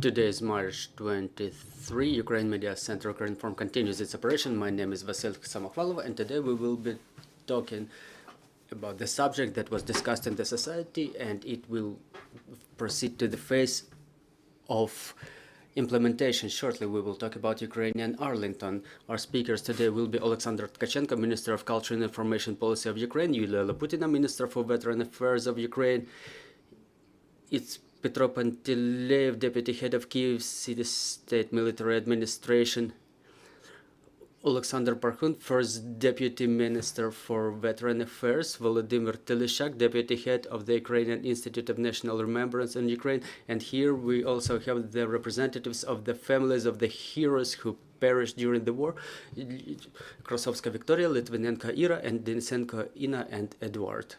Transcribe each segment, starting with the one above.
Today is March 23. Ukraine Media Center Ukrinform continues its operation. My name is Vasil Samokhvalov, and today we will be talking about the subject that was discussed in the society, and it will proceed to the phase of implementation. Shortly we will talk about Ukrainian Arlington. Our speakers today will be Oleksandr Tkachenko, Minister of Culture and Information Policy of Ukraine, Yulia Laputina, Minister for Veteran Affairs of Ukraine. It's Petro Pantilev, Deputy Head of Kyiv City State Military Administration, Oleksandr Parkhun, First Deputy Minister for Veteran Affairs, Volodymyr Tylishchak, Deputy Head of the Ukrainian Institute of National Remembrance in Ukraine, and here we also have the representatives of the families of the heroes who perished during the war, Krasovska Victoria, Litvinenko Ira, and Denisenko Ina and Edward.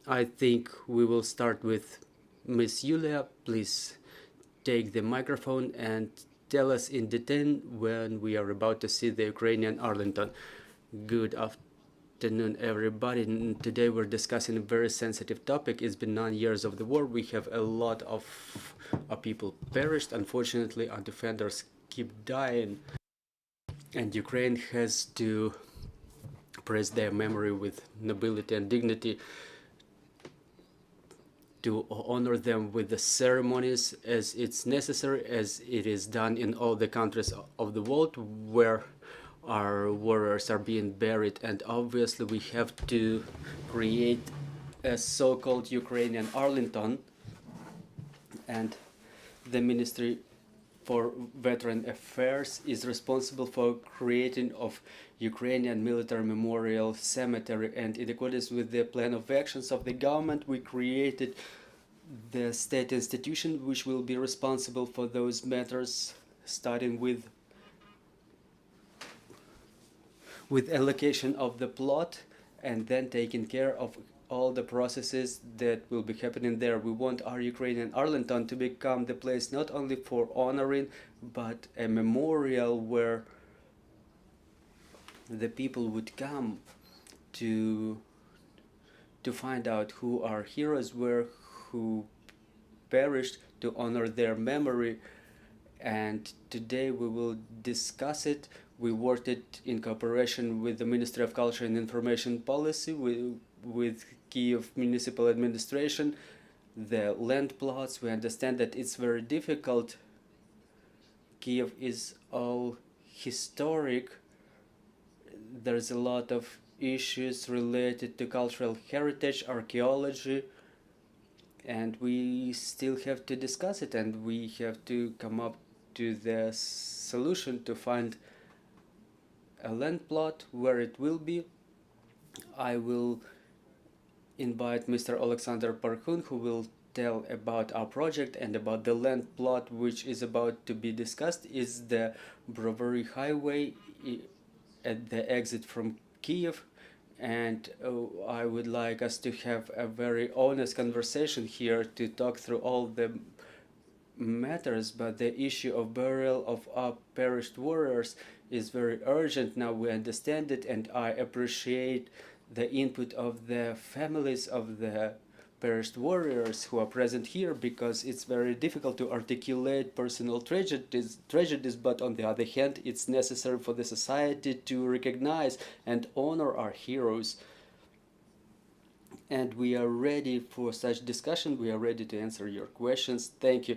I think we will start with Miss Yulia. Please take the microphone and tell us in detail when we are about to see the Ukrainian Arlington. Good afternoon, everybody. Today we're discussing a very sensitive topic. It's been 9 years of the war. We have a lot of people perished. Unfortunately, our defenders keep dying, and Ukraine has to praise their memory with nobility and dignity, to honor them with the ceremonies as it's necessary, as it is done in all the countries of the world where our warriors are being buried. And obviously we have to create a so-called Ukrainian Arlington, and the Ministry for Veteran Affairs is responsible for creating of Ukrainian Military Memorial Cemetery, and in accordance with the plan of actions of the government, we created the state institution which will be responsible for those matters, starting with allocation of the plot and then taking care of all the processes that will be happening there. We want our Ukrainian Arlington to become the place not only for honoring, but a memorial where the people would come to find out who our heroes were, who perished, to honor their memory. And today we will discuss it. We worked it in cooperation with the Ministry of Culture and Information Policy, with Kyiv Municipal Administration, the land plots. We understand that it's very difficult. Kyiv is all historic. There's a lot of issues related to cultural heritage, archaeology, and we still have to discuss it, and we have to come up to the solution to find a land plot where it will be. I will invite Mr. Oleksandr Parkhun, who will tell about our project and about the land plot which is about to be discussed. Is the Brovary Highway at the exit from Kyiv, and I would like us to have a very honest conversation here to talk through all the matters, but the issue of burial of our perished warriors is very urgent. Now we understand it, and I appreciate the input of the families of the perished warriors who are present here, because it's very difficult to articulate personal tragedies, but on the other hand, it's necessary for the society to recognize and honor our heroes. And we are ready for such discussion. We are ready to answer your questions. Thank you.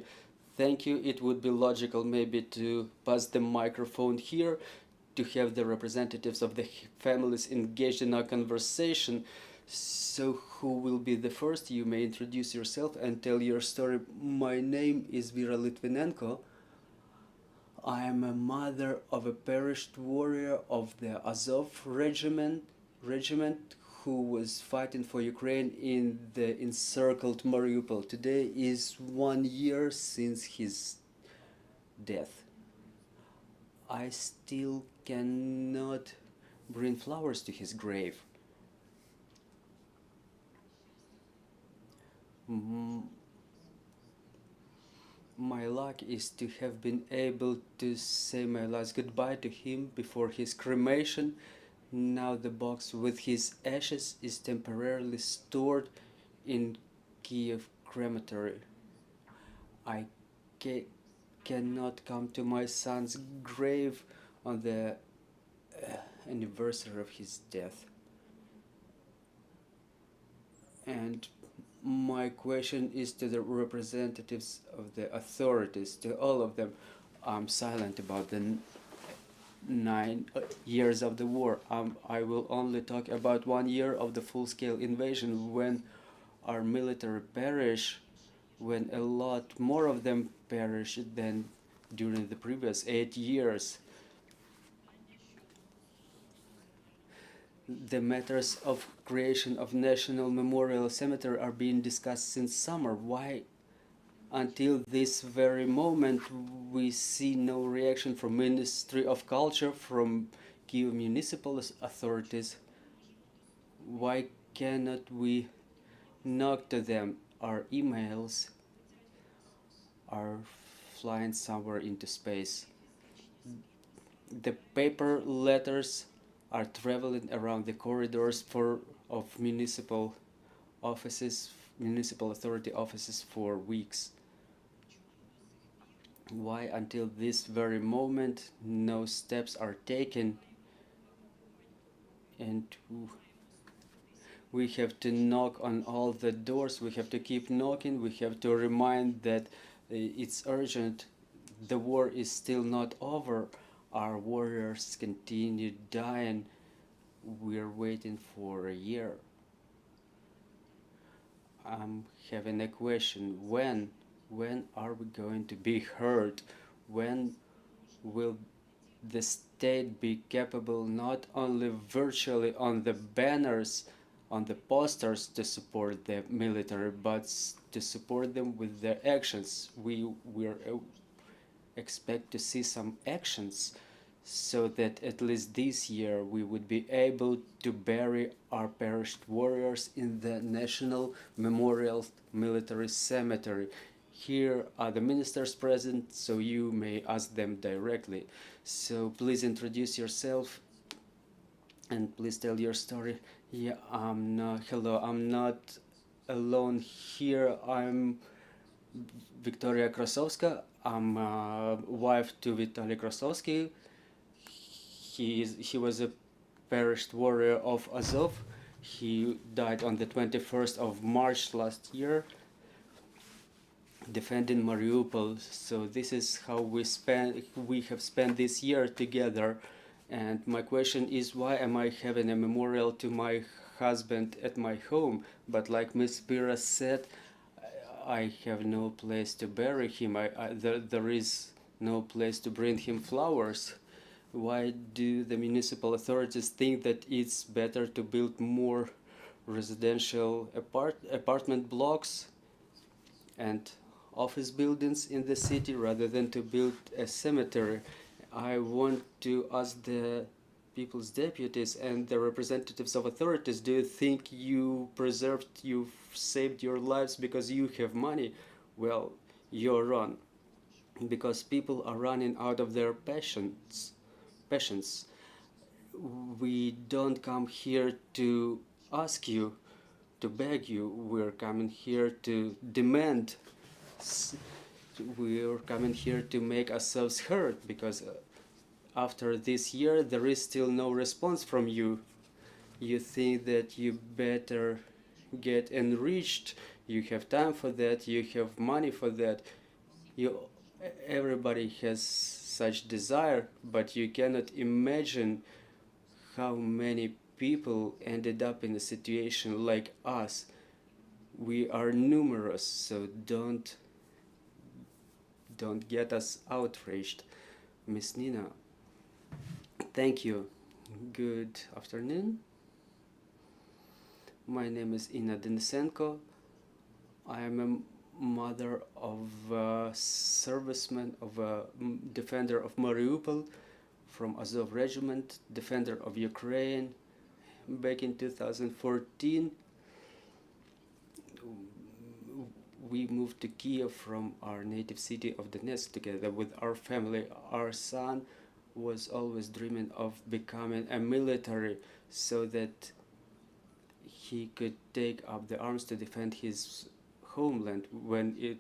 Thank you. It would be logical maybe to pass the microphone here to have the representatives of the families engaged in our conversation. So who will be the first? You may introduce yourself and tell your story. My name is Vera Litvinenko. I am a mother of a perished warrior of the Azov regiment who was fighting for Ukraine in the encircled Mariupol. Today is 1 year since his death. I still cannot bring flowers to his grave. My luck is to have been able to say my last goodbye to him before his cremation. Now the box with his ashes is temporarily stored in Kyiv crematory. I cannot come to my son's grave on the anniversary of his death. And my question is to the representatives of the authorities, to all of them. I'm silent about the 9 years of the war. I will only talk about 1 year of the full-scale invasion, when our military perished, when a lot more of them perished than during the previous 8 years. The matters of creation of National Memorial Cemetery are being discussed since summer. Why, until this very moment, we see no reaction from Ministry of Culture, from Kyiv municipal authorities? Why cannot we knock to them? Our emails are flying somewhere into space. The paper letters are traveling around the corridors of municipal offices, municipal authority offices for weeks. Why, until this very moment, no steps are taken? And we have to knock on all the doors, we have to keep knocking, we have to remind that it's urgent, the war is still not over, our warriors continue dying, we're waiting for a year. I'm having a question, when are we going to be heard? When will the state be capable, not only virtually on the banners, on the posters, to support the military, but to support them with their actions? We're expect to see some actions, so that at least this year we would be able to bury our perished warriors in the National Memorial Military Cemetery. Here are the ministers present, so you may ask them directly. So please introduce yourself and please tell your story. Yeah, hello, I'm not alone here. I'm Victoria Krasovska. I'm wife to Vitaly Krasovsky. He was a perished warrior of Azov. He died on the 21st of March last year, defending Mariupol. So this is how we have spent this year together. And my question is, why am I having a memorial to my husband at my home? But like Miss Pira said, I have no place to bury him. There is no place to bring him flowers. Why do the municipal authorities think that it's better to build more residential apartment blocks and office buildings in the city rather than to build a cemetery? I want to ask the people's deputies and the representatives of authorities, do you think you've saved your lives because you have money? Well, you're wrong, because people are running out of their passions. We don't come here to ask you, to beg you, we're coming here to demand. We're coming here to make ourselves heard, because after this year there is still no response from you. You think that you better get enriched, you have time for that, you have money for that. Everybody has such desire, but you cannot imagine how many people ended up in a situation like us. We are numerous, so don't get us outraged. Miss Nina, thank you. Good afternoon. My name is Inna Denisenko. I am a mother of a serviceman, of a defender of Mariupol from Azov Regiment, defender of Ukraine. Back in 2014, we moved to Kyiv from our native city of Donetsk together with our family. Our son was always dreaming of becoming a military so that he could take up the arms to defend his homeland when it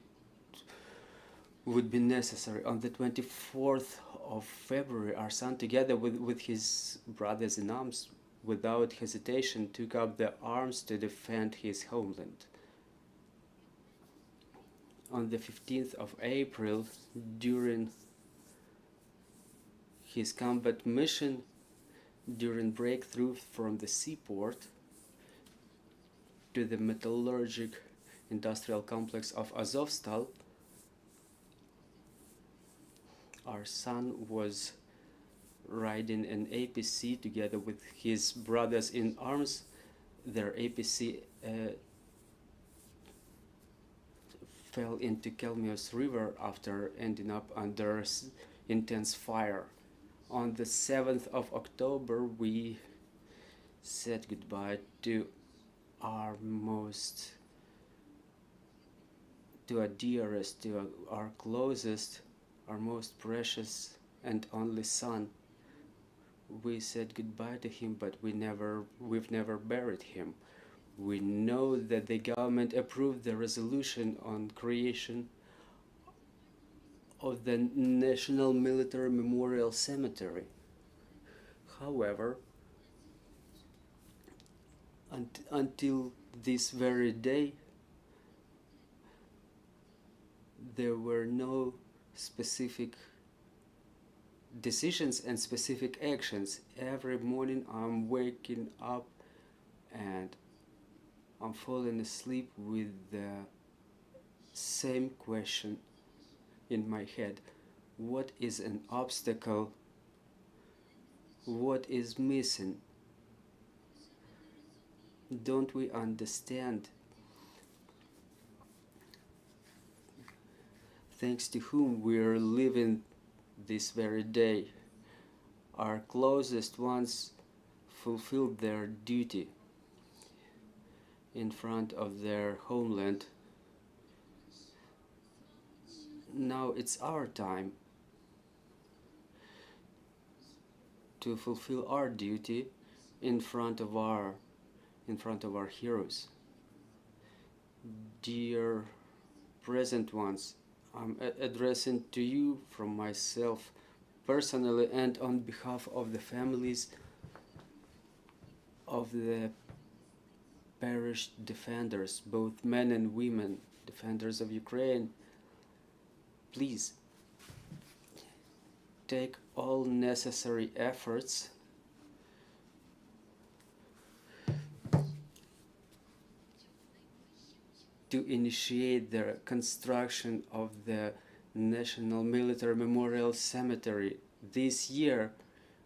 would be necessary. On the 24th of February, our son, together with his brothers in arms, without hesitation, took up the arms to defend his homeland. On the 15th of April, during his combat mission, during breakthrough from the seaport to the metallurgic industrial complex of Azovstal, our son was riding an APC together with his brothers in arms. Their APC fell into Kelmios River after ending up under intense fire. On the 7th of October, we said goodbye to our dearest, to our closest, our most precious and only son. We said goodbye to him, but we've never buried him. We know that the government approved the resolution on creation of the National Military Memorial Cemetery. However, until this very day, there were no specific decisions and specific actions. Every morning I'm waking up and I'm falling asleep with the same question in my head. What is an obstacle? What is missing? Don't we understand thanks to whom we are living this very day? Our closest ones fulfilled their duty in front of their homeland. Now it's our time to fulfill our duty in front of our heroes. Dear present ones, I'm addressing to you from myself personally and on behalf of the families of the perished defenders, both men and women, defenders of Ukraine. Please take all necessary efforts to initiate the construction of the National Military Memorial Cemetery. This year,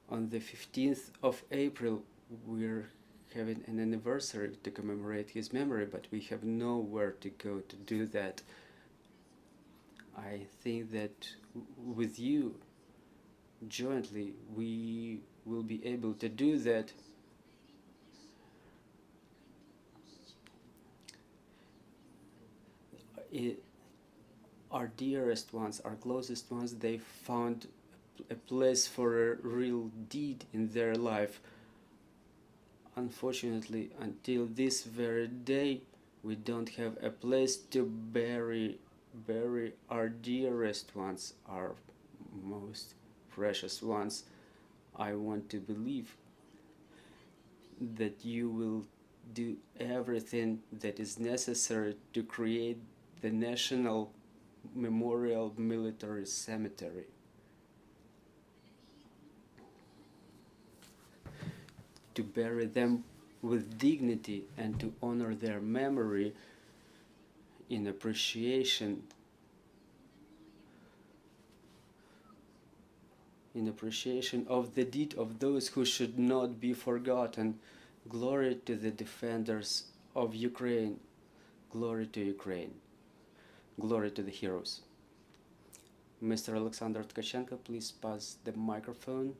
on the 15th of April, we're having an anniversary to commemorate his memory, but we have nowhere to go to do that. I think that with you, jointly, we will be able to do that. Our dearest ones, our closest ones, they found a place for a real deed in their life. Unfortunately, until this very day, we don't have a place to bury our dearest ones, our most precious ones. I want to believe that you will do everything that is necessary to create the National Memorial Military Cemetery. To bury them with dignity and to honor their memory in appreciation of the deed of those who should not be forgotten. Glory to the defenders of Ukraine. Glory to Ukraine. Glory to the heroes. Mr. Oleksandr Tkachenko, please pass the microphone.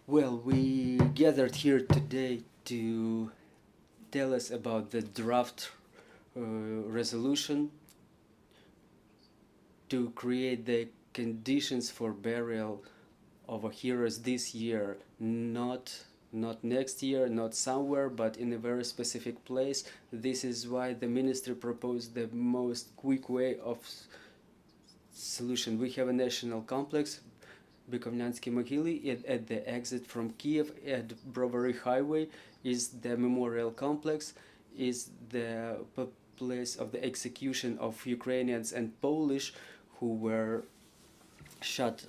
Well, we gathered here today to tell us about the draft resolution to create the conditions for burial of our heroes this year, not not next year, not somewhere, but in a very specific place. This is why the ministry proposed the most quick way of solution. We have a national complex, Bukovnyansky Могили, at the exit from Kiev at Brovary Highway is the memorial complex, is the place of the execution of Ukrainians and Polish who were shot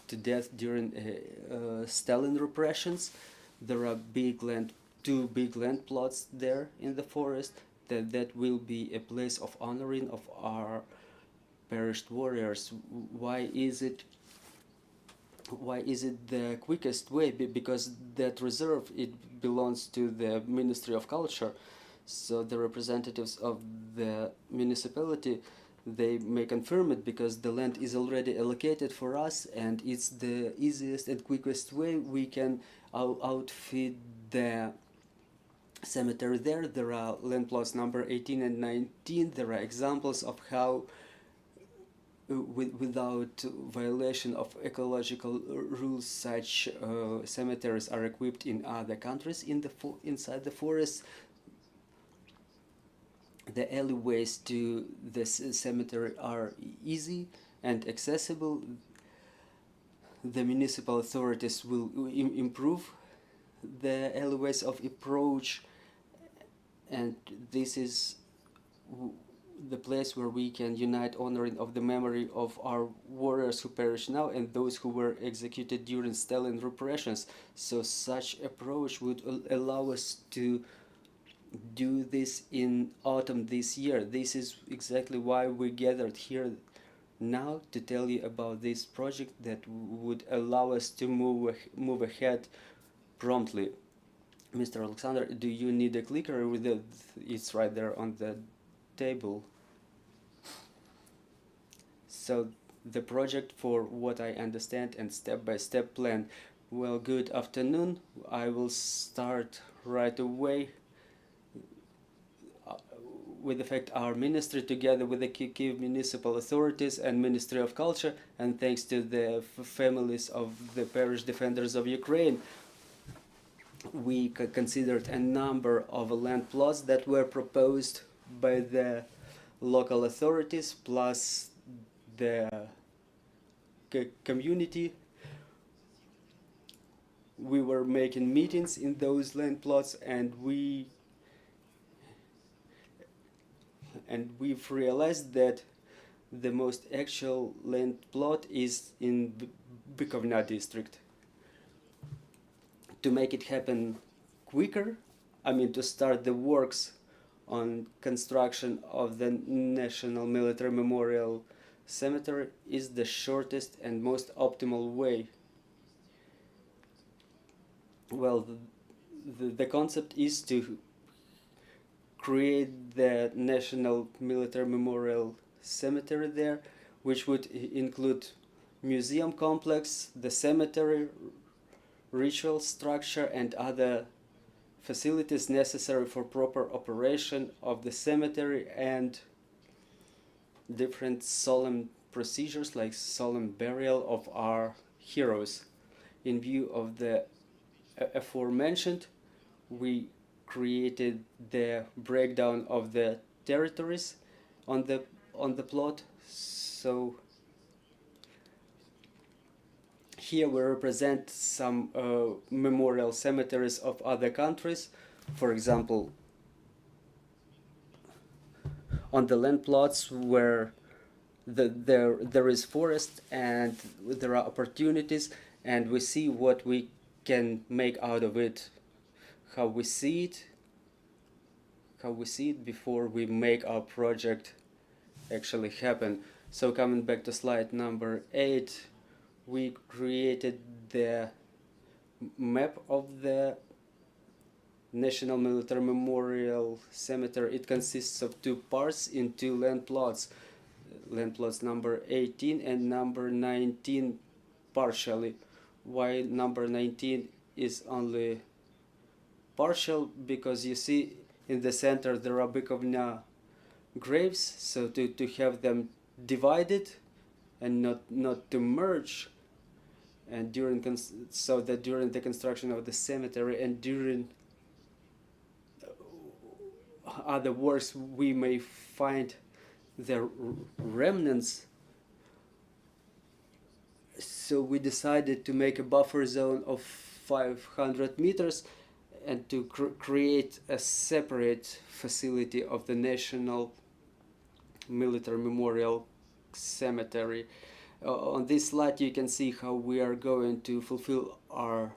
to death during Stalin repressions. There are two big land plots there in the forest that will be a place of honoring of our perished warriors. Why is it the quickest way? Because that reserve, it belongs to the Ministry of Culture, so the representatives of the municipality, they may confirm it, because the land is already allocated for us, and it's the easiest and quickest way we can outfit the cemetery there. There are land plots number 18 and 19. There are examples of how without violation of ecological rules such cemeteries are equipped in other countries inside the forest. The alleyways to this cemetery are easy and accessible. The municipal authorities will improve the alleyways of approach, and this is the place where we can unite honoring of the memory of our warriors who perish now and those who were executed during Stalin repressions. So such approach would allow us to do this in autumn this year. This is exactly why we gathered here now, to tell you about this project that would allow us to move ahead promptly. Mr. Oleksandr, do you need a clicker with it? It's right there on the table. So the project, for what I understand, and step-by-step plan. Well, good afternoon. I will start right away. With effect, our ministry, together with the Kyiv municipal authorities and Ministry of Culture, and thanks to the families of the parish defenders of Ukraine, we considered a number of land plots that were proposed by the local authorities plus the community. We were making meetings in those land plots, and we've realized that the most actual land plot is in Bukovna district. To make it happen quicker, I mean to start the works on construction of the National Military Memorial Cemetery, is the shortest and most optimal way. Well, the concept is to create the National Military Memorial Cemetery there, which would include museum complex, the cemetery, ritual structure, and other facilities necessary for proper operation of the cemetery, and different solemn procedures like solemn burial of our heroes. In view of the aforementioned, we created the breakdown of the territories on the plot. So here we represent some memorial cemeteries of other countries. For example, on the land plots where there is forest and there are opportunities, and we see what we can make out of it, how we see it before we make our project actually happen. So coming back to slide number 8, we created the map of the National Military Memorial Cemetery. It consists of 2 parts in 2 land plots number 18 and number 19 partially. Why number 19 is only partial? Because you see in the center there are Bukovna graves, so to have them divided and not to merge, and so that during the construction of the cemetery and during other works we may find the remnants. So we decided to make a buffer zone of 500 meters and to create a separate facility of the National Military Memorial Cemetery. On this slide you can see how we are going to fulfill our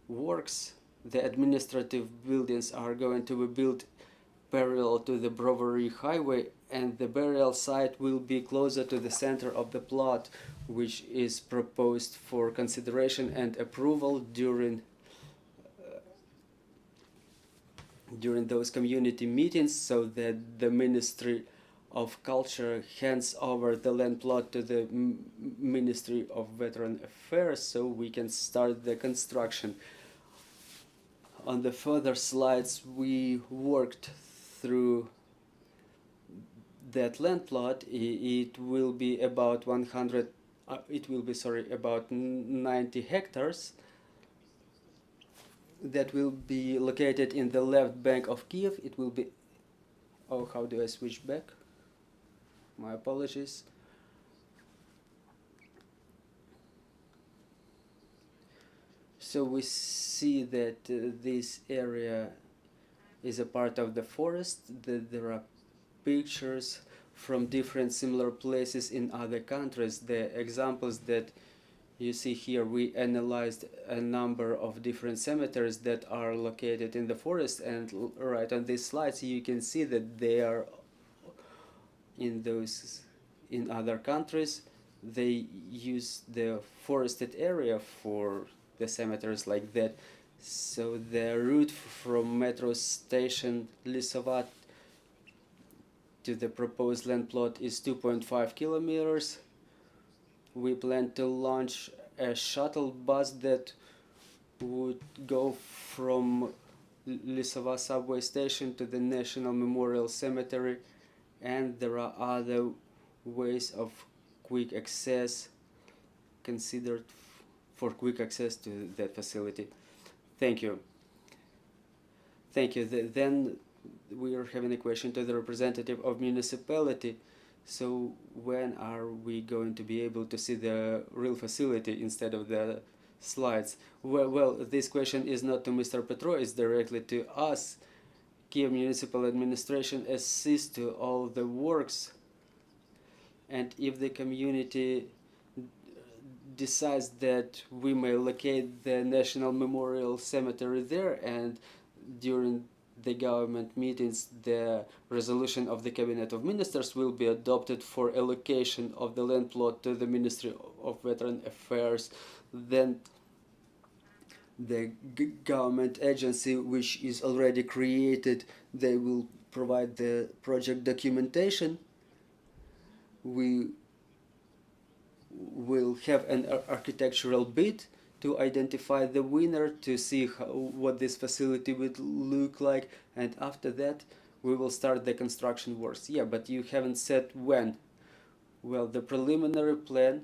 works. The administrative buildings are going to be built parallel to the Brovary Highway, and the burial site will be closer to the center of the plot, which is proposed for consideration and approval during those community meetings, so that the Ministry of Culture hands over the land plot to the Ministry of Veteran Affairs, so we can start the construction. On the further slides we worked through that land plot. It will be about about 90 hectares that will be located in the left bank of Kiev. It will be, oh, how do I switch back? My apologies. So we see that this area is a part of the forest, that there are pictures from different similar places in other countries. The examples that you see here, we analyzed a number of different cemeteries that are located in the forest, and right on these slides you can see that they are in other countries. They use the forested area for the cemeteries like that. So the route from metro station Lisovat to the proposed land plot is 2.5 kilometers. We plan to launch a shuttle bus that would go from Lisova subway station to the National Memorial Cemetery, and there are other ways of quick access considered for quick access to that facility. Thank you. Thank you. Then we are having a question to the representative of municipality. So when are we going to be able to see the real facility instead of the slides? Well, this question is not to Mr. Petro, it's directly to us. Kiev Municipal Administration assists to all the works, and if the community decides that we may locate the National Memorial Cemetery there, and during the government meetings the resolution of the Cabinet of Ministers will be adopted for allocation of the land plot to the Ministry of Veteran Affairs, then the government agency which is already created, they will provide the project documentation. We will have an architectural bid to identify the winner, to see what this facility would look like, and after that we will start the construction works. Yeah, but you haven't said when. Well, the preliminary plan,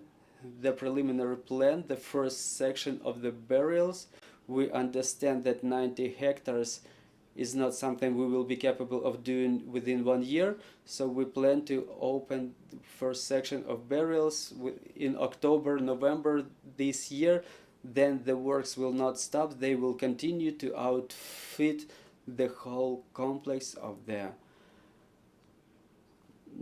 the first section of the burials, we understand that 90 hectares is not something we will be capable of doing within 1 year, so we plan to open the first section of burials in October, November this year. Then the works will not stop, they will continue to outfit the whole complex of the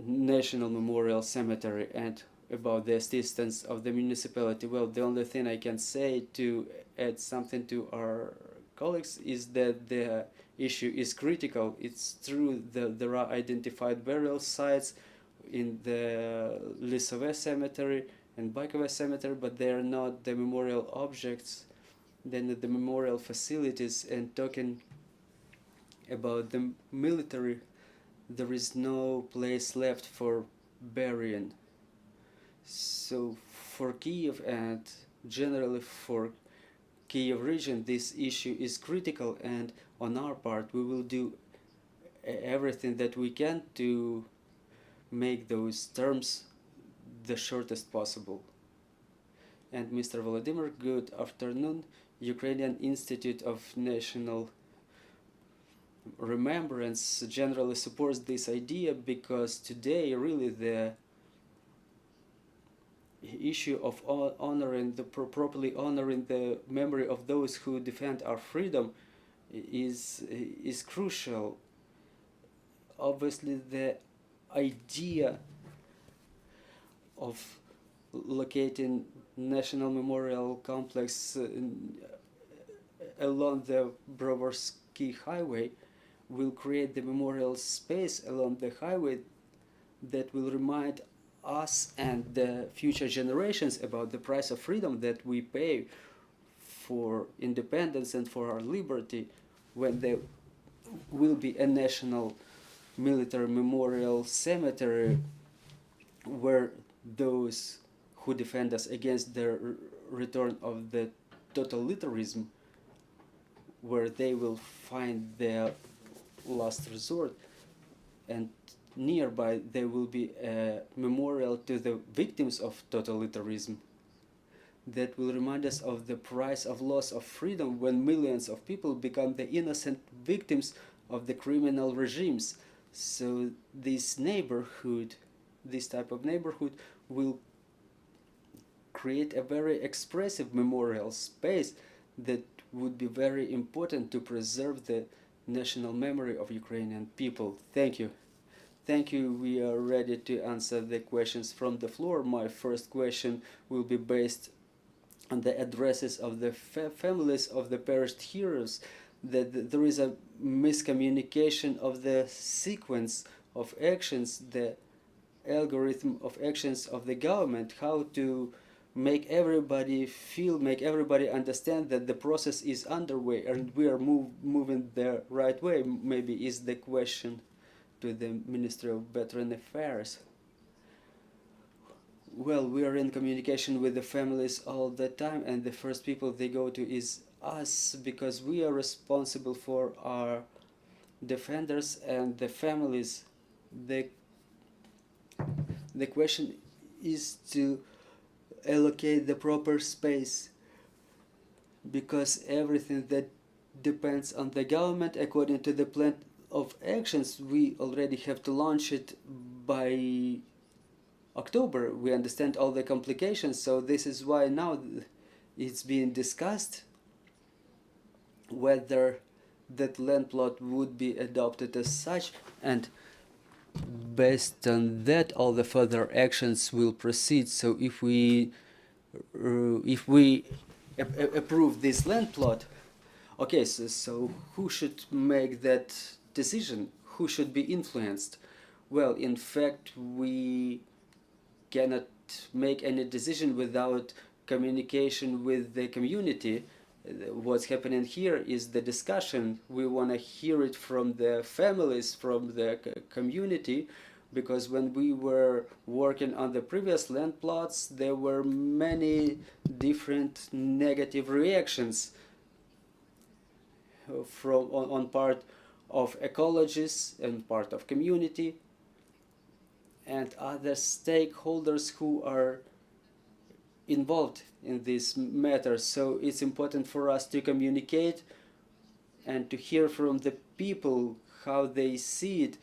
National Memorial Cemetery. And about the assistance of the municipality, well, the only thing I can say to add something to our colleagues is that the issue is critical. It's true that there are identified burial sites in the Lisove Cemetery and Baikove Cemetery, but they are not the memorial objects, then the memorial facilities. And talking about the military, there is no place left for burying. So for Kiev and generally for Kiev region, this issue is critical, and on our part we will do everything that we can to make those terms the shortest possible. And Mr. Volodymyr, good afternoon. Ukrainian Institute of National Remembrance generally supports this idea because today really the issue of honoring properly honoring the memory of those who defend our freedom is crucial. Obviously, the idea of locating National Memorial Complex along the Brovary Highway will create the memorial space along the highway that will remind us and the future generations about the price of freedom that we pay for independence and for our liberty when there will be a national military memorial cemetery where those who defend us against the return of the totalitarianism, where they will find their last resort, and nearby there will be a memorial to the victims of totalitarianism that will remind us of the price of loss of freedom when millions of people become the innocent victims of the criminal regimes. So this neighborhood, this type of neighborhood, will create a very expressive memorial space that would be very important to preserve the national memory of Ukrainian people. Thank you. Thank you. We are ready to answer the questions from the floor. My first question will be based on the addresses of the families of the perished heroes, that there is a miscommunication of the sequence of actions, the algorithm of actions of the government, how to make everybody feel, make everybody understand that the process is underway and we are moving the right way, maybe is the question to the Ministry of Veteran Affairs. Well, we are in communication with the families all the time, and the first people they go to is us, because we are responsible for our defenders and the families. The question is to allocate the proper space, because everything that depends on the government according to the plan of actions, we already have to launch it by October. We understand all the complications, so this is why now it's being discussed whether that land plot would be adopted as such, and based on that all the further actions will proceed. So if we approve this land plot, okay, so who should make that decision? Who should be influenced? Well, in fact, we cannot make any decision without communication with the community. What's happening here is the discussion. We want to hear it from the families, from the community, because when we were working on the previous land plots, there were many different negative reactions on part of ecologists and part of community and other stakeholders who are involved in this matter. So it's important for us to communicate and to hear from the people how they see it.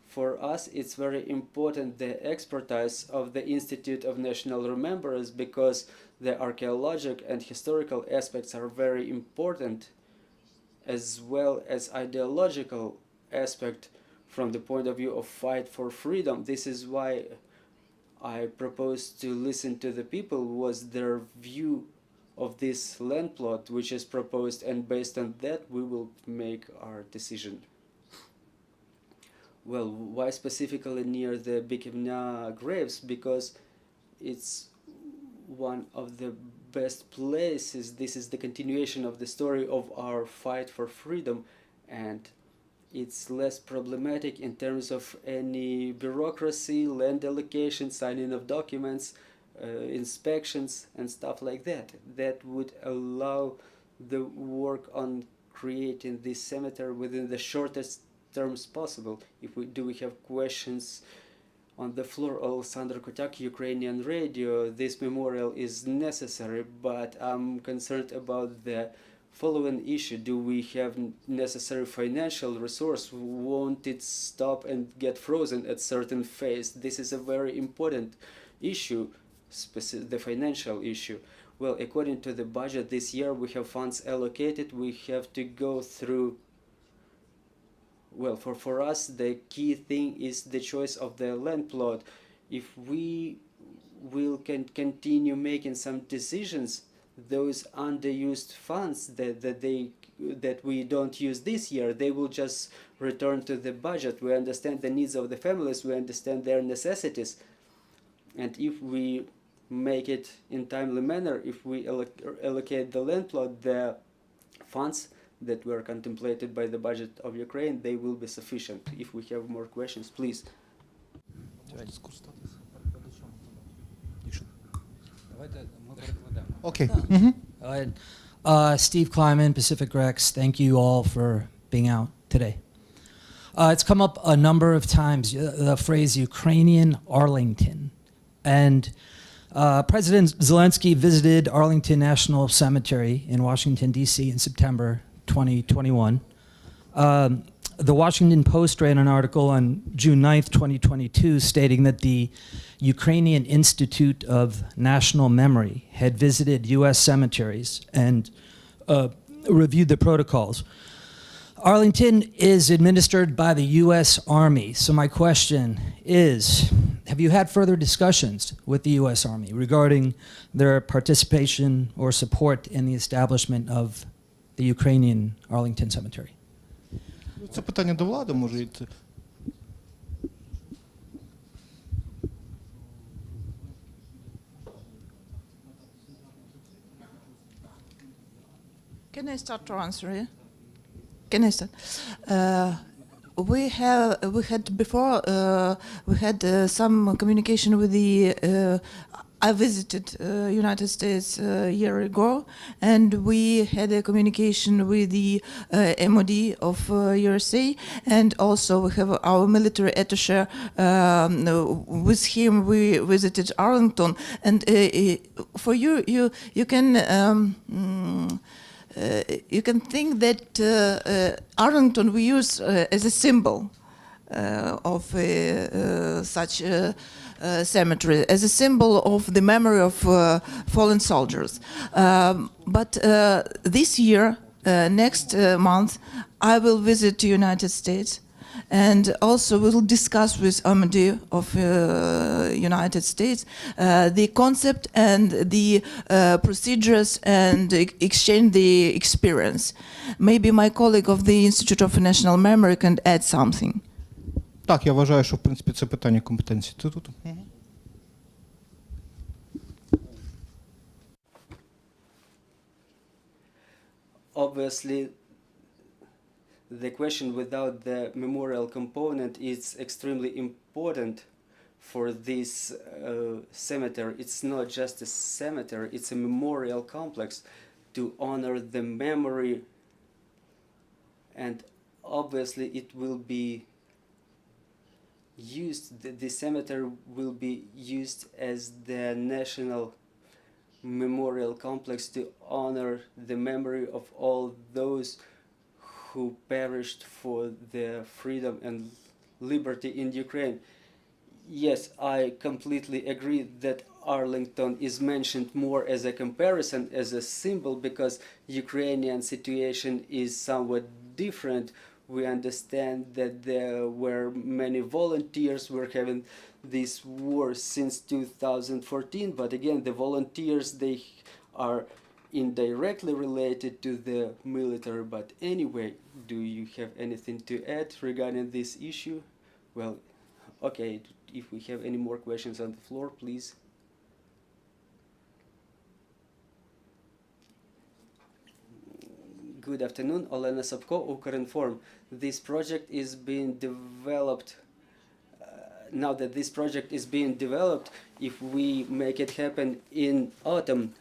For us, it's very important the expertise of the Institute of National Remembrance, because the archaeological and historical aspects are very important, as well as ideological aspect from the point of view of fight for freedom. This is why I proposed to listen to the people, was their view of this land plot which is proposed, and based on that we will make our decision. Well, why specifically near the Bikivnya graves? Because it's one of the best places. This is the continuation of the story of our fight for freedom, and it's less problematic in terms of any bureaucracy, land allocation, signing of documents, inspections and stuff like that. That would allow the work on creating this cemetery within the shortest terms possible. Do we have questions On the floor, Oleksandr, Ukrainian radio. This memorial is necessary, but I'm concerned about the following issue. Do we have necessary financial resource? Won't it stop and get frozen at certain phase? This is a very important issue, the financial issue. Well, according to the budget this year, we have funds allocated. We have to go through. Well, for us, the key thing is the choice of the land plot. If we can continue making some decisions, those underused funds that we don't use this year, they will just return to the budget. We understand the needs of the families, we understand their necessities, and if we make it in timely manner, if we allocate the land plot, the funds that were contemplated by the budget of Ukraine, they will be sufficient. If we have more questions, please. Okay. Steve Kleiman, Pacific Rex, thank you all for being out today. It's come up a number of times, the phrase Ukrainian Arlington. And President Zelensky visited Arlington National Cemetery in Washington, D.C. in September 2021. The Washington Post ran an article on June 9th, 2022, stating that the Ukrainian Institute of National Memory had visited U.S. cemeteries and reviewed the protocols. Arlington is administered by the U.S. Army. So my question is, have you had further discussions with the U.S. Army regarding their participation or support in the establishment of the Ukrainian Arlington Cemetery? Це питання до влади, може йти. Can I start to answer? Yeah? Can I start? We had before we had some communication with the. I visited United States a year ago, and we had a communication with the MOD of USA, and also we have our military attaché. With him, we visited Arlington, and for you can. You can think that Arlington we use as a symbol of such a cemetery, as a symbol of the memory of fallen soldiers. But this year, next month, I will visit the United States, and also we will discuss with MD of United States the concept and the procedures and exchange the experience. Maybe my colleague of the Institute of National Memory can add something. Так, я вважаю, що в принципі це питання компетенції. Ти тут? Obviously, the question without the memorial component is extremely important for this cemetery. It's not just a cemetery, it's a memorial complex to honor the memory, and obviously it will be used, the cemetery will be used as the national memorial complex to honor the memory of all those who perished for their freedom and liberty in Ukraine. Yes, I completely agree that Arlington is mentioned more as a comparison, as a symbol, because Ukrainian situation is somewhat different. We understand that there were many volunteers were having this war since 2014, but again, the volunteers, they are indirectly related to the military. But anyway, do you have anything to add regarding this issue? Well, okay, if we have any more questions on the floor, please. Good afternoon, Olena Sobko, Ukrinform. This project is being developed. Now that this project is being developed, if we make it happen in autumn,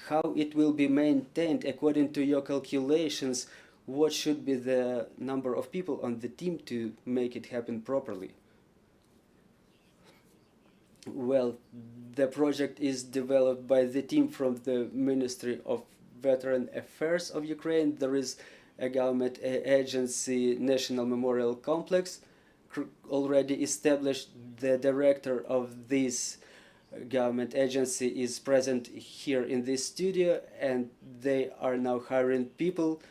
how it will be maintained according to your calculations? What should be the number of people on the team to make it happen properly? Well, the project is developed by the team from the Ministry of Veteran Affairs of Ukraine. There is a government agency, National Memorial Complex, already established. The director of this government agency is present here in this studio, and they are now hiring people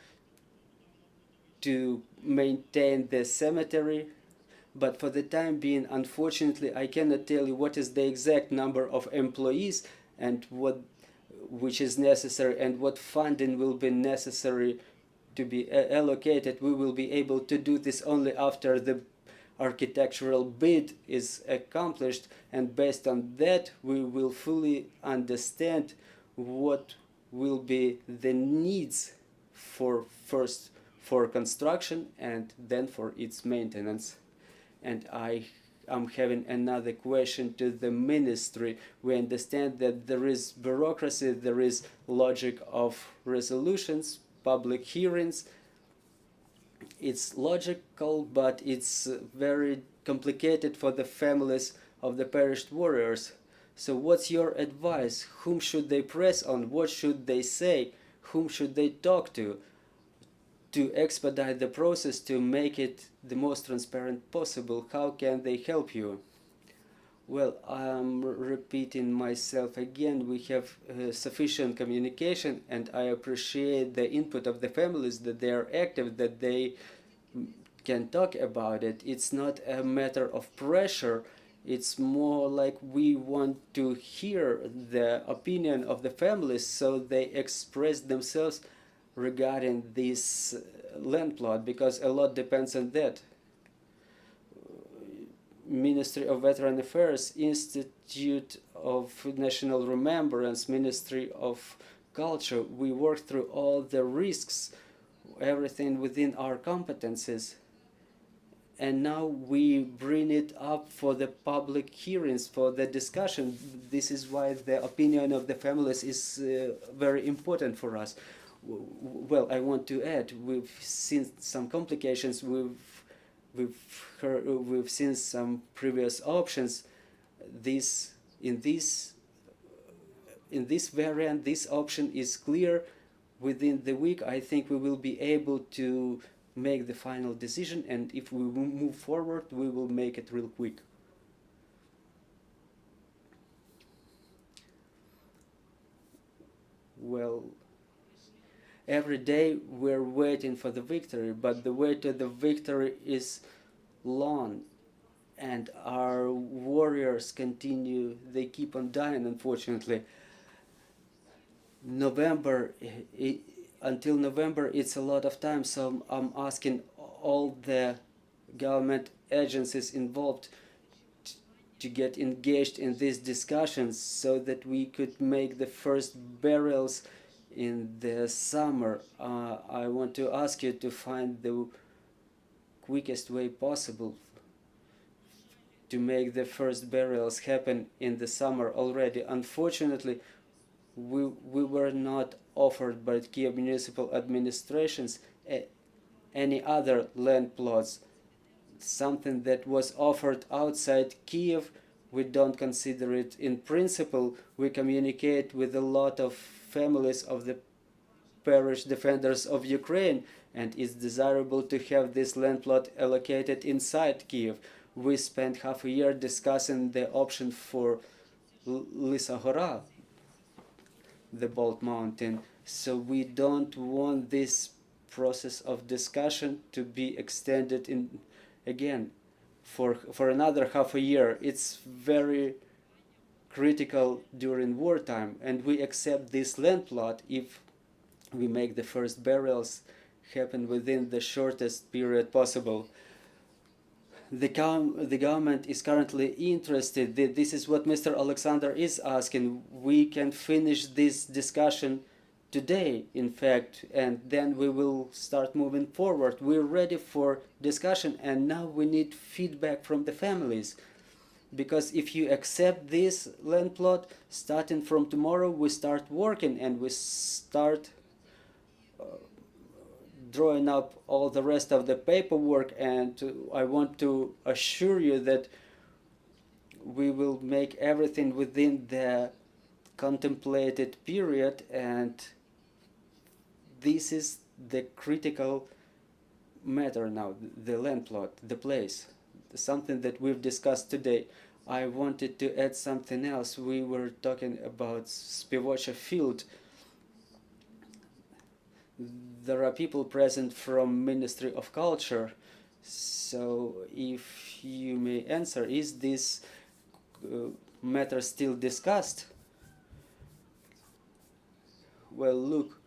to maintain the cemetery. But for the time being, unfortunately, I cannot tell you what is the exact number of employees and which is necessary and what funding will be necessary to be allocated. We will be able to do this only after the architectural bid is accomplished, and based on that we will fully understand what will be the needs for construction and then for its maintenance. And I'm having another question to the ministry. We understand that there is bureaucracy, there is logic of resolutions, public hearings. It's logical, but it's very complicated for the families of the perished warriors. So what's your advice? Whom should they press on? What should they say? Whom should they talk to expedite the process, to make it the most transparent possible? How can they help you? Well, I'm repeating myself again. We have sufficient communication, and I appreciate the input of the families, that they are active, that they can talk about it. It's not a matter of pressure. It's more like we want to hear the opinion of the families so they express themselves regarding this land plot, because a lot depends on that. Ministry of Veteran Affairs, Institute of National Remembrance, Ministry of Culture, we work through all the risks, everything within our competences, and now we bring it up for the public hearings, for the discussion. This is why the opinion of the families is very important for us. Well, I want to add, we've seen some complications, we've seen some previous options. In this variant, this option is clear. Within the week, I think we will be able to make the final decision, and if we move forward, we will make it real quick. Well, every day we're waiting for the victory, but the way to the victory is long, and our warriors continue, they keep on dying, unfortunately. Until November, it's a lot of time, so I'm asking all the government agencies involved to get engaged in these discussions so that we could make the first burials in the summer. I want to ask you to find the quickest way possible to make the first burials happen in the summer already. Unfortunately, we were not offered by Kiev municipal administrations any other land plots. Something that was offered outside Kiev, we don't consider it in principle. We communicate with a lot of families of the perished defenders of Ukraine, and it's desirable to have this land plot allocated inside Kiev. We spent half a year discussing the option for Lisa Hora, the Bolt Mountain. So we don't want this process of discussion to be extended in again for another half a year. It's very critical during wartime, and we accept this land plot if we make the first burials happen within the shortest period possible. The government is currently interested. This is what Mr. Oleksandr is asking. We can finish this discussion today, in fact, and then we will start moving forward. We're ready for discussion, and now we need feedback from the families. Because if you accept this land plot, starting from tomorrow, we start working and we start drawing up all the rest of the paperwork. And I want to assure you that we will make everything within the contemplated period, and this is the critical matter now, the land plot, the place, something that we've discussed today. I wanted to add something else. We were talking about Spivotcha field. There are people present from Ministry of Culture, so if you may answer, is this matter still discussed? Well, look,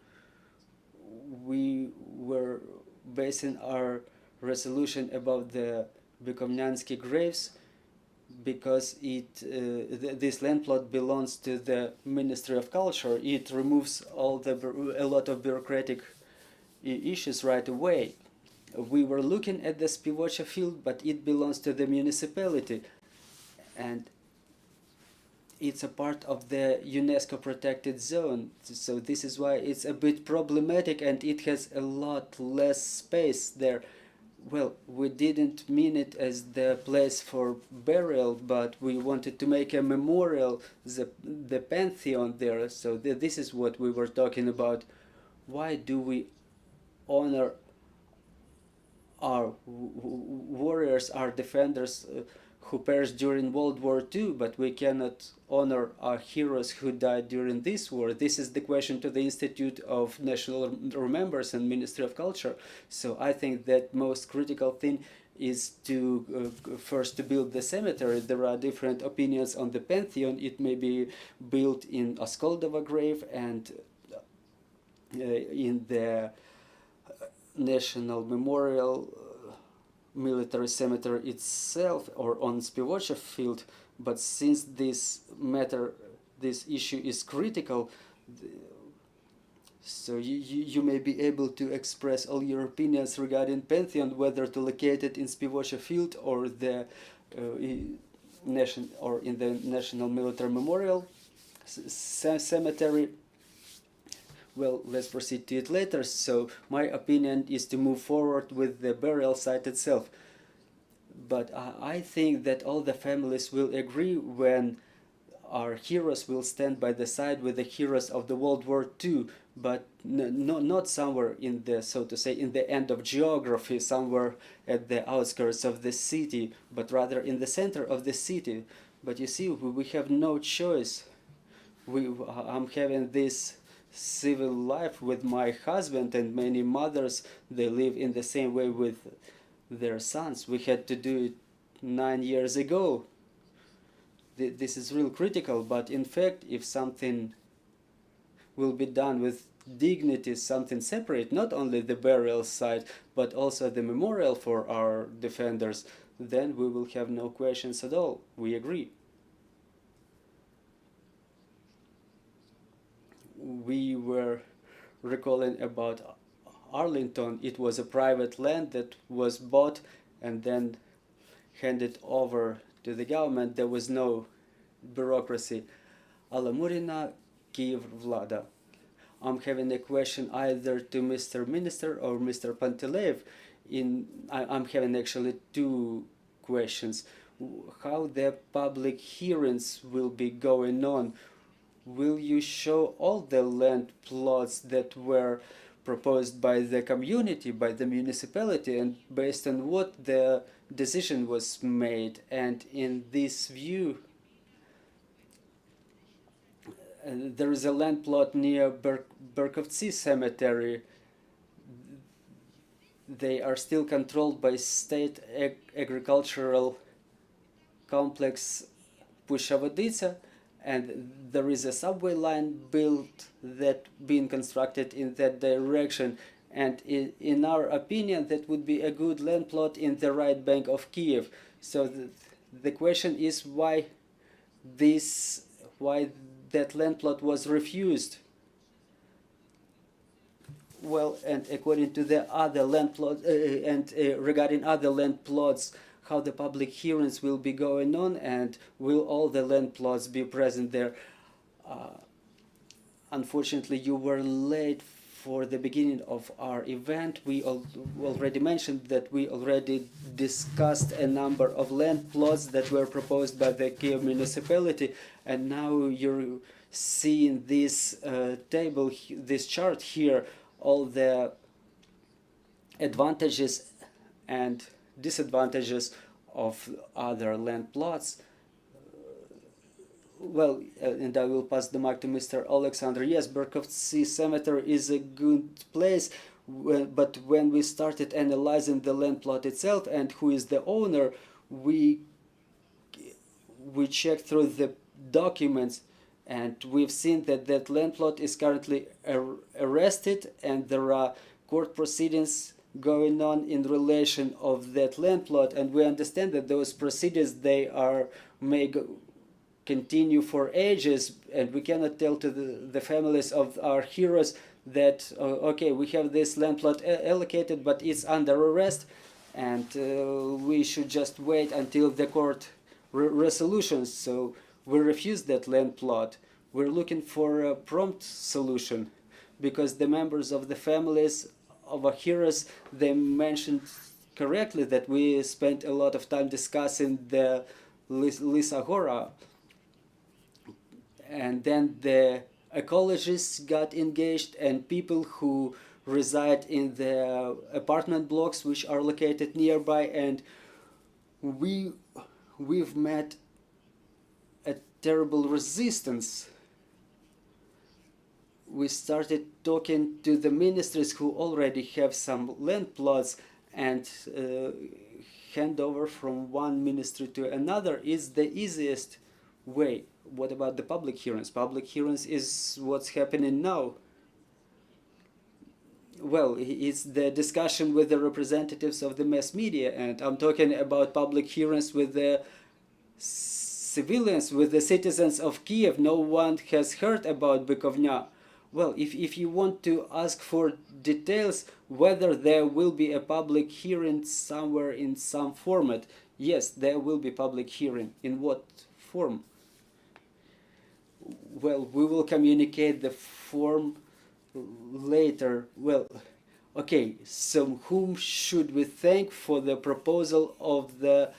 we were basing our resolution about the Bukovnyansky graves because this land plot belongs to the Ministry of Culture. It removes a lot of bureaucratic issues right away. We were looking at the Spivotcha field, but it belongs to the municipality, and it's a part of the UNESCO protected zone. So this is why it's a bit problematic, and it has a lot less space there. Well, we didn't mean it as the place for burial, but we wanted to make a memorial, the pantheon there. So this is what we were talking about. Why do we honor our warriors, our defenders who perished during World War II, but we cannot honor our heroes who died during this war? This is the question to the Institute of National Remembrance and Ministry of Culture. So I think that most critical thing is to first to build the cemetery. There are different opinions on the pantheon. It may be built in Oskoldova grave and in the National Memorial Military Cemetery itself, or on Spivotcha field. But since this issue is critical, so you may be able to express all your opinions regarding pantheon, whether to locate it in Spivotcha field or the in the National Military Memorial Cemetery. Well, let's proceed to it later. So my opinion is to move forward with the burial site itself. But I think that all the families will agree when our heroes will stand by the side with the heroes of the World War II, but not somewhere in the, so to say, in the end of geography, somewhere at the outskirts of the city, but rather in the center of the city. But you see, we have no choice. I'm having this civil life with my husband, and many mothers, they live in the same way with their sons. We had to do it 9 years ago. This is real critical, but in fact, if something will be done with dignity, something separate, not only the burial site, but also the memorial for our defenders, then we will have no questions at all. We agree. We were recalling about Arlington. It was a private land that was bought and then handed over to the government. There was no bureaucracy. Alamurina, Kyiv Vlada. I'm having a question either to Mr. Minister or Mr. Panteleev. I'm having actually two questions. How the public hearings will be going on? Will you show all the land plots that were proposed by the community, by the municipality, and based on what the decision was made? And in this view, there is a land plot near Berkovci Cemetery. They are still controlled by state agricultural complex Pushavoditsa, and there is a subway line built that being constructed in that direction. And in our opinion, that would be a good land plot in the right bank of Kiev. So the question is why that land plot was refused. Well, and according to the other land plot regarding other land plots, how the public hearings will be going on, and will all the land plots be present there? Unfortunately, you were late for the beginning of our event, we already mentioned that we already discussed a number of land plots that were proposed by the Kiev municipality, and now you're seeing this table, this chart here, all the advantages and disadvantages of other land plots. Well, and I will pass the mic to Mr. Oleksandr. Yes, Berkovtsy Cemetery is a good place, but when we started analyzing the land plot itself and who is the owner, we checked through the documents, and we've seen that that land plot is currently arrested, and there are court proceedings going on in relation of that land plot, and we understand that those proceedings, they may continue for ages, and we cannot tell to the families of our heroes that okay, we have this land plot allocated, but it's under arrest, and we should just wait until the court resolutions. So we refuse that land plot. We're looking for a prompt solution, because the members of the families of our heroes, they mentioned correctly that we spent a lot of time discussing the Lysagora, and then the ecologists got engaged, and people who reside in the apartment blocks which are located nearby, and we've met a terrible resistance. We started talking to the ministries who already have some land plots, and handover from one ministry to another is the easiest way. What about the public hearings? Public hearings is what's happening now. Well, it's the discussion with the representatives of the mass media, and I'm talking about public hearings with the civilians, with the citizens of Kiev. No one has heard about Bukovnya. Well, if you want to ask for details, whether there will be a public hearing somewhere in some format, yes, there will be public hearing. In what form? Well, we will communicate the form later. Well, okay, so whom should we thank for the proposal of the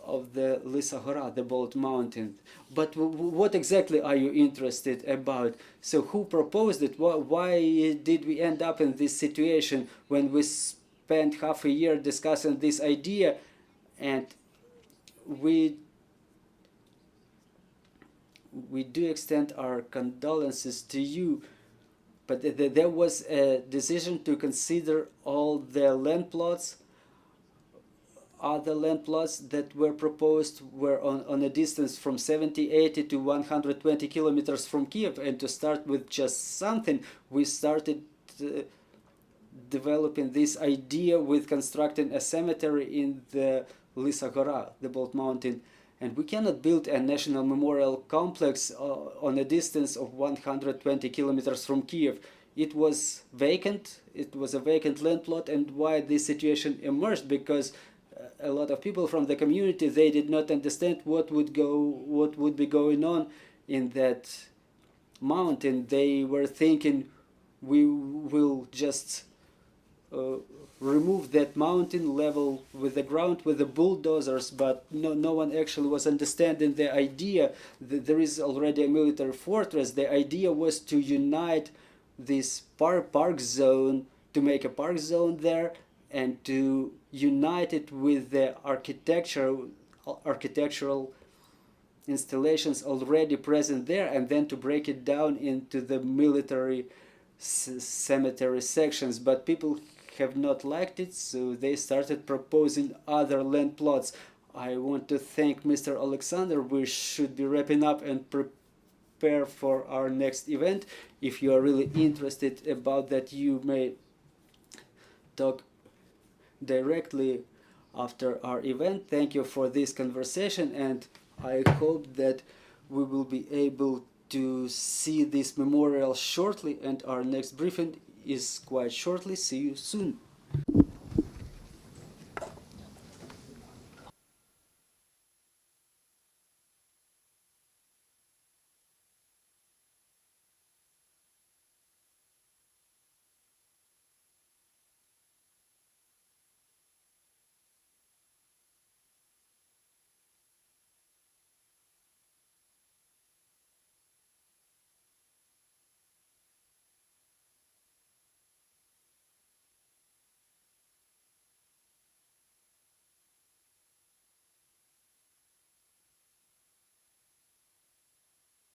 Lysagora, the Bold Mountain? But what exactly are you interested about? So who proposed it? Why did we end up in this situation when we spent half a year discussing this idea, and we do extend our condolences to you, but there was a decision to consider all the land plots. Other land plots that were proposed were on a distance from 70, 80 to 120 kilometers from Kiev, and to start with just something, we started developing this idea with constructing a cemetery in the Lysagora, the Bold Mountain. And we cannot build a national memorial complex on a distance of 120 kilometers from Kiev. It was vacant. It was a vacant land plot. And why this situation emerged? Because a lot of people from the community, they did not understand what would be going on in that mountain. They were thinking we will just remove that mountain level with the ground with the bulldozers, but no one actually was understanding the idea that there is already a military fortress. The idea was to unite this park zone, to make a park zone there, and to unite it with the architectural installations already present there, and then to break it down into the military cemetery sections. But people have not liked it, so they started proposing other land plots. I want to thank Mr. Oleksandr. We should be wrapping up and prepare for our next event. If you are really interested about that, you may talk directly after our event. Thank you for this conversation, and I hope that we will be able to see this memorial shortly, and our next briefing is quite shortly. See you soon.